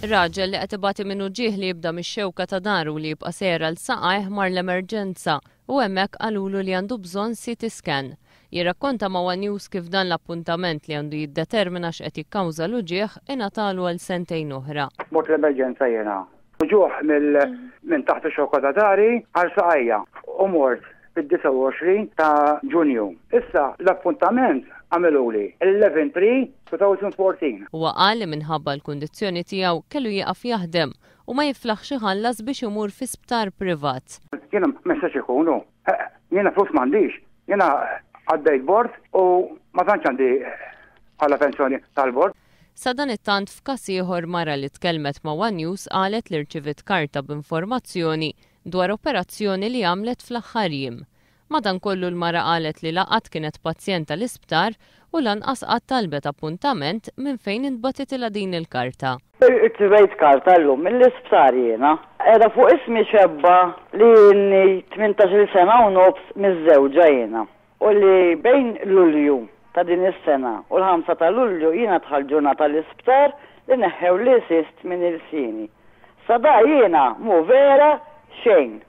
Raġel li qed ibati minnu ġieħ li jibda mix-xewka ta' daru li jibqa' sejra l-saqajh mar l-emerġenza u hemmhekk qalulu li għandu bżonn CT scan. Jirrakkonta ma' One News kif dan l-appuntament li għandu jiddetermina x'qed jikkawża l-ġieħ ingħatalu għal sentejn oħra. Mort l-emerġenza jiena. Ġuħ minn taħt ix-xewka ta' dari għal saqajja u mort fid-29 ta' Ġunju. Issa l-appuntament għamiluli 11/3/2014. Huwa qal li minħabba l-kundizzjoni tiegħu kellu jieqaf jaħdem u ma jiflaħx iħallas biex imur fi sptar privat. Jiena messaġġ ikunu. Jiena flus m'għandix. Jiena għaddejt bord u ma tantx għandi bħala pensjoni tal-bord. Sa dan it-tant f'każ ieħor mara li tkellmet ma' One News qalet li rċivit karta b'informazzjoni dwar operazzjoni li għamlet fl-aħħar jiem. Madankollu l-mara qalet li laqat kienet pazjent tal-isptar u lanqas qatt talbet appuntament minn fejn intbatet ilha din il-karta. Irċivejt karta llum mill-isptar jiena. Era fuq ismi xebba li inni 18 sena u nofs miż-żewġa jiena. U li bejn Lulju ta' din is-sena u l-5 ta' Lulju jiena dħal ġurnata l-isptar li neħħew li sist minn il-sini. Sa da jiena mu vera xejn.